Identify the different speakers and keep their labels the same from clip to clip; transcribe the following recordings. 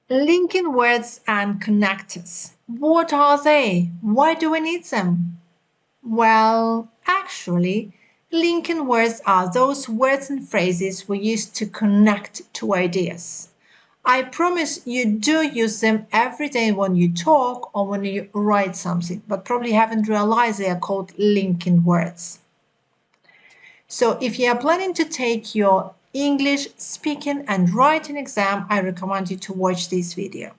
Speaker 1: Linking words and connectors. What are they? Why do we need them? Well, actually, linking words are those words and phrases we use to connect two ideas. I promise you do use them every day when you talk or when you write something, but probably haven't realized they are called linking words. So if you are planning to take your English speaking and writing exam, I recommend you to watch this video.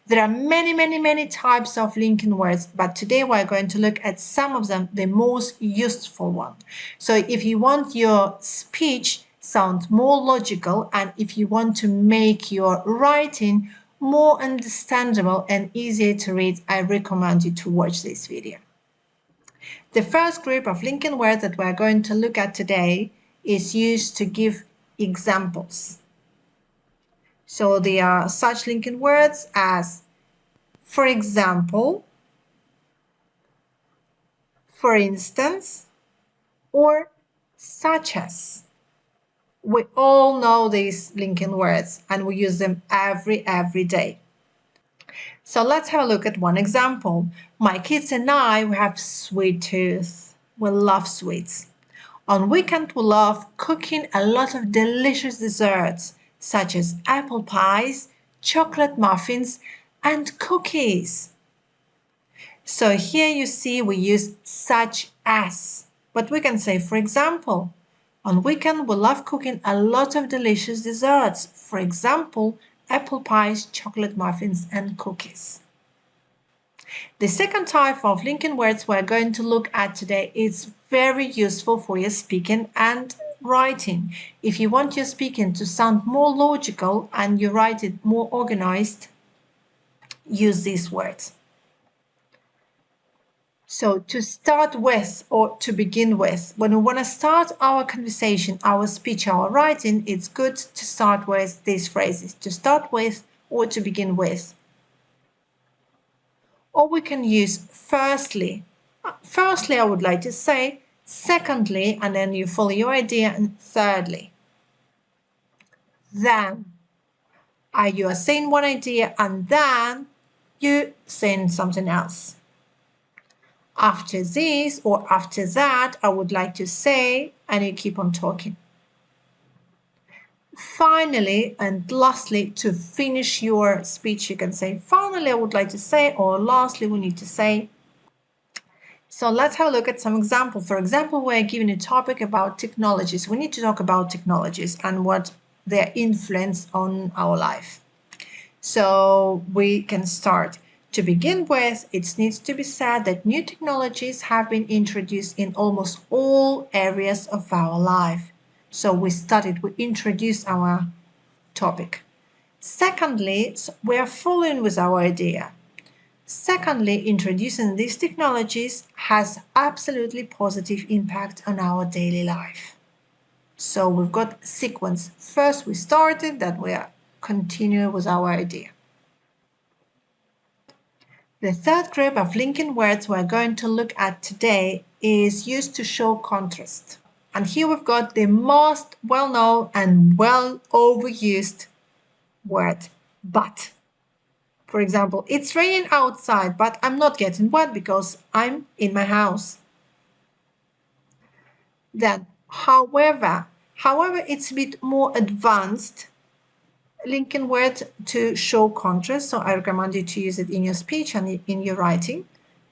Speaker 1: There are many types of linking words, but today we're going to look at some of them, the most useful one. So if you want your speech sound more logical and if you want to make your writing more understandable and easier to read, I recommend you to watch this video. The first group of linking words that we're going to look at today is used to give examples. So there are such linking words as for example, for instance, or such as. We all know these linking words and we use them every day. So let's have a look at one example. My kids and I, we have sweet tooth. We love sweets. On weekend, we love cooking a lot of delicious desserts, such as apple pies, chocolate muffins, and cookies. So here you see we use such as, but we can say, for example, on weekend we love cooking a lot of delicious desserts. For example, apple pies, chocolate muffins, and cookies. The second type of linking words we're going to look at today is very useful for your speaking and writing. If you want your speaking to sound more logical and you write it more organized, use these words. So to start with or to begin with, when we want to start our conversation, our speech, our writing, it's good to start with these phrases, to start with or to begin with. Or we can use firstly. Firstly, I would like to say, secondly, and then you follow your idea, and thirdly. Then. You are saying one idea and then you saying something else. After this or after that, I would like to say, and you keep on talking. Finally and lastly, to finish your speech, you can say, finally, I would like to say, or lastly, we need to say. So let's have a look at some examples. For example, we're given a topic about technologies. We need to talk about technologies and what their influence on our life. So we can start. To begin with, it needs to be said that new technologies have been introduced in almost all areas of our life. So we introduced our topic. Secondly, we are following with our idea. Secondly, introducing these technologies has absolutely positive impact on our daily life. So we've got sequence. First we started, then we are continuing with our idea. The third group of linking words we're going to look at today is used to show contrast. And here we've got the most well-known and well-overused word, but. For example, it's raining outside, but I'm not getting wet because I'm in my house. Then, however, it's a bit more advanced linking word to show contrast, so I recommend you to use it in your speech and in your writing.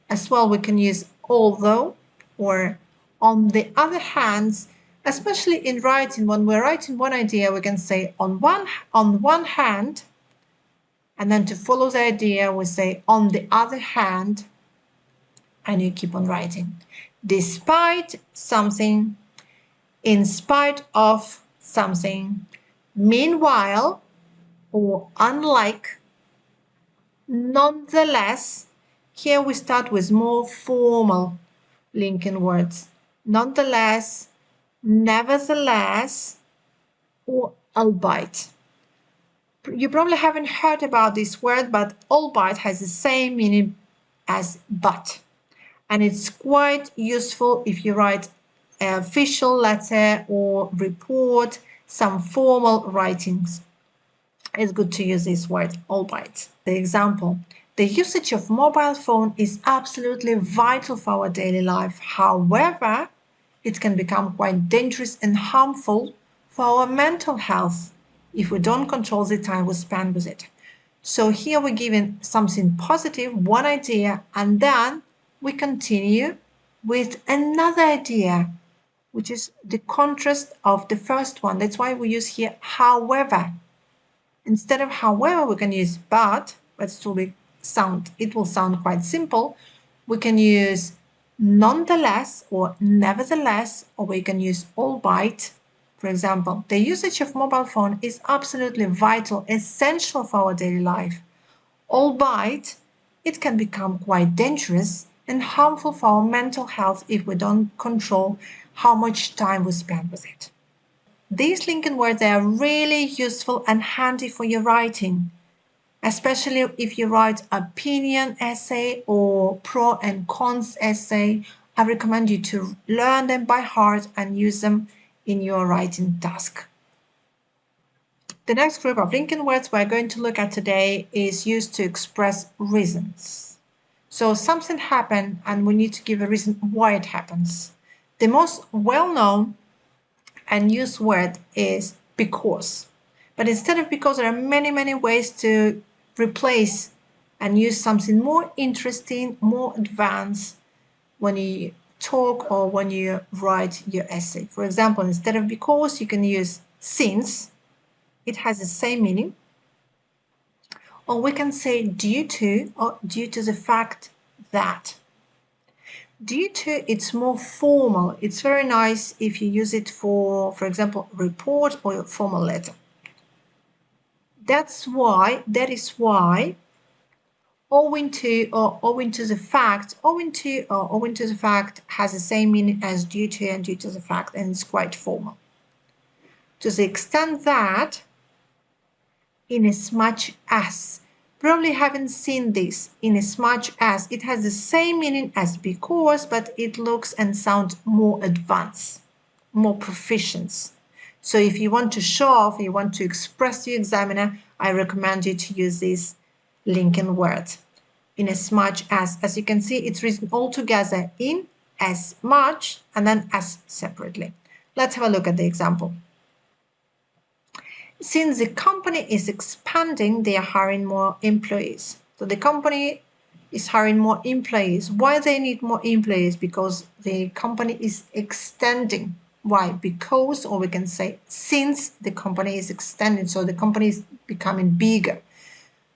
Speaker 1: As well, we can use although or on the other hand, especially in writing. When we're writing one idea, we can say on one hand, and then to follow the idea, we say on the other hand, and you keep on writing. Despite something, in spite of something, meanwhile, or unlike, nonetheless. Here we start with more formal linking words. Nonetheless, nevertheless, or albeit. You probably haven't heard about this word, but albeit has the same meaning as but. And it's quite useful if you write an official letter or report, some formal writings. it's good to use this word, albeit. The example, the usage of mobile phone is absolutely vital for our daily life. However, it can become quite dangerous and harmful for our mental health if we don't control the time we spend with it. So here we're given something positive, one idea, and then we continue with another idea, which is the contrast of the first one. That's why we use here however. Instead of however, we can use but it will sound quite simple. We can use nonetheless or nevertheless, or we can use albeit. For example, the usage of mobile phone is absolutely vital, essential for our daily life. Albeit, it can become quite dangerous and harmful for our mental health if we don't control how much time we spend with it. These linking words are really useful and handy for your writing, especially if you write opinion essay or pro and cons essay. I recommend you to learn them by heart and use them in your writing task. The next group of linking words we're going to look at today is used to express reasons. So something happened and we need to give a reason why it happens. The most well-known and used word is because. But instead of because, there are many, many ways to replace and use something more interesting, more advanced when you talk or when you write your essay. For example, instead of because, you can use since. It has the same meaning. Or we can say due to, or due to the fact that. Due to, it's more formal. It's very nice if you use it for example, report or a formal letter. That is why, owing to or owing to the fact, owing to or owing to the fact has the same meaning as due to and due to the fact, and it's quite formal. To the extent that, in as much as, probably haven't seen this, in as much as, it has the same meaning as because, but it looks and sounds more advanced, more proficient. So if you want to show off, you want to express to your examiner, I recommend you to use this linking word. In as much as you can see, it's written all together in, as much, and then as separately. Let's have a look at the example. Since the company is expanding, they are hiring more employees. So the company is hiring more employees. Why they need more employees? Because the company is extending. Why? Because, or we can say since the company is extending, so the company is becoming bigger.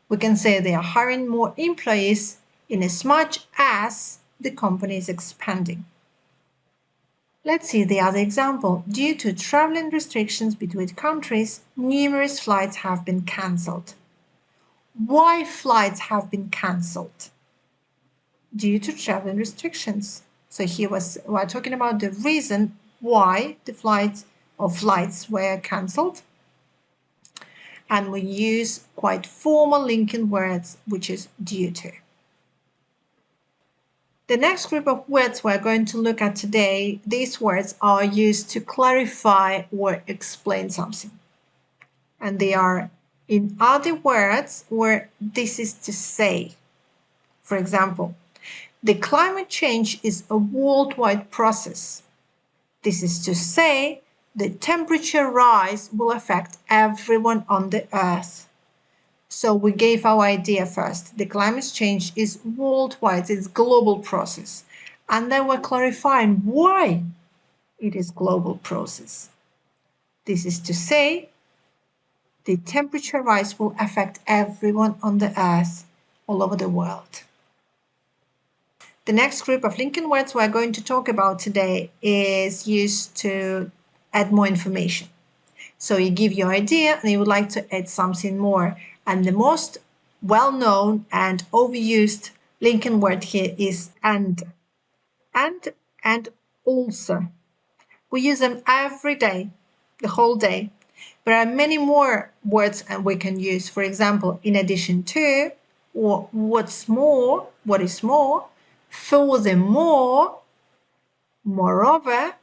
Speaker 1: We can say they are hiring more employees in as much as the company is expanding. Let's see the other example. Due to traveling restrictions between countries, numerous flights have been cancelled. Why flights have been cancelled? Due to traveling restrictions. So here we're talking about the reason why the flights were cancelled. And we use quite formal linking words, which is due to. The next group of words we're going to look at today, these words are used to clarify or explain something. And they are in other words where this is to say. For example, the climate change is a worldwide process. This is to say, the temperature rise will affect everyone on the earth. So we gave our idea first. The climate change is worldwide, it's a global process. And then we're clarifying why it is global process. This is to say, the temperature rise will affect everyone on the earth, all over the world. The next group of linking words we're going to talk about today is used to add more information. So you give your idea and you would like to add something more. And the most well-known and overused linking word here is and. And also. We use them every day, the whole day. There are many more words we can use. For example, in addition to, or what's more, what is more, furthermore, moreover,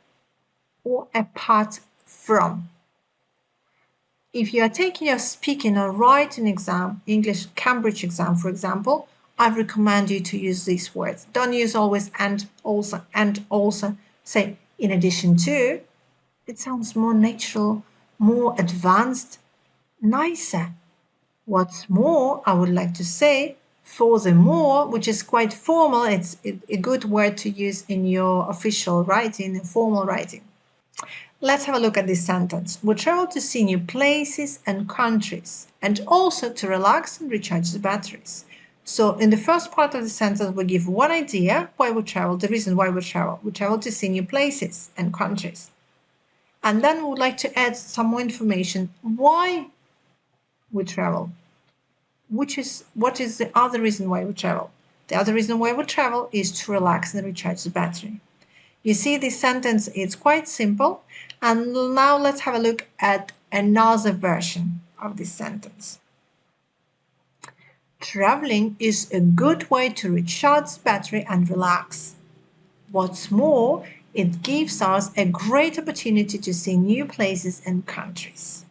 Speaker 1: or apart from. If you are taking a speaking or writing exam, English Cambridge exam, for example, I recommend you to use these words. Don't use always and also. Say in addition to. It sounds more natural, more advanced, nicer. What's more, I would like to say, furthermore, which is quite formal, it's a good word to use in your official writing, formal writing. Let's have a look at this sentence. We travel to see new places and countries, and also to relax and recharge the batteries. So in the first part of the sentence, we give one idea why we travel, the reason why we travel. We travel to see new places and countries. And then we would like to add some more information why we travel. What is the other reason why we travel? The other reason why we travel is to relax and recharge the battery. You see, this sentence is quite simple. And now let's have a look at another version of this sentence. Traveling is a good way to recharge the battery and relax. What's more, it gives us a great opportunity to see new places and countries.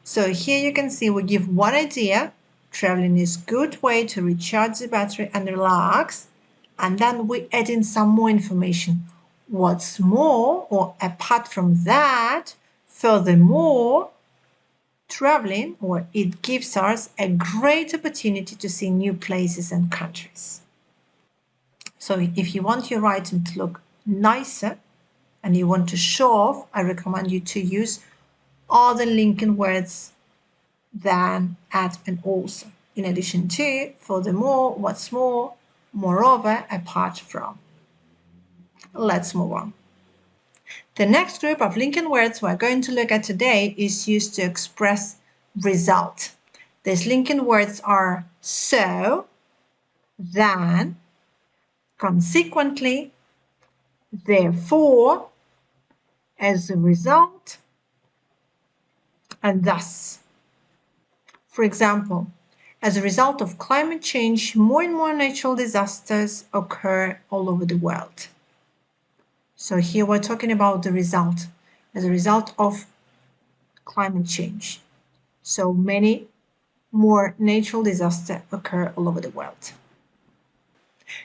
Speaker 1: So here you can see we give one idea. Traveling is a good way to recharge the battery and relax. And then we add in some more information. What's more, or apart from that, furthermore, traveling, or it gives us a great opportunity to see new places and countries. So if you want your writing to look nicer and you want to show off, I recommend you to use other linking words than, at, and also. In addition to, furthermore, what's more, moreover, apart from. Let's move on. The next group of linking words we're going to look at today is used to express result. These linking words are so, than, consequently, therefore, as a result, and thus. For example, as a result of climate change, more and more natural disasters occur all over the world. So here we're talking about the result, as a result of climate change. So many more natural disasters occur all over the world.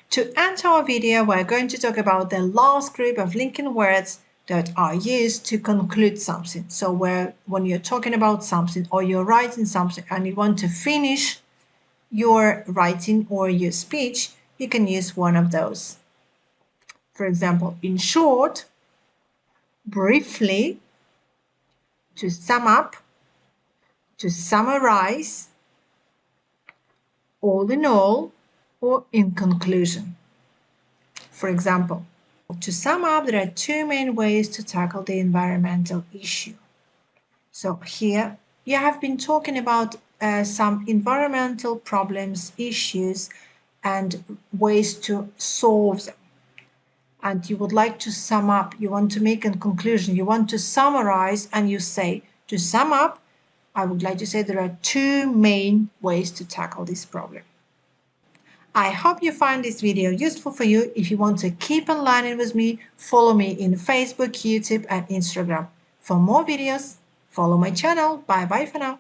Speaker 1: To end our video, we're going to talk about the last group of linking words that are used to conclude something. So when you're talking about something or you're writing something and you want to finish your writing or your speech, you can use one of those. For example, in short, briefly, to sum up, to summarize, all in all, or in conclusion. For example, to sum up, there are two main ways to tackle the environmental issue. So here you have been talking about some environmental problems, issues, and ways to solve them. And you would like to sum up, you want to make a conclusion, you want to summarize, and you say, to sum up, I would like to say there are two main ways to tackle this problem. I hope you find this video useful for you. If you want to keep on learning with me, follow me in Facebook, YouTube, and Instagram. For more videos, follow my channel. Bye bye for now.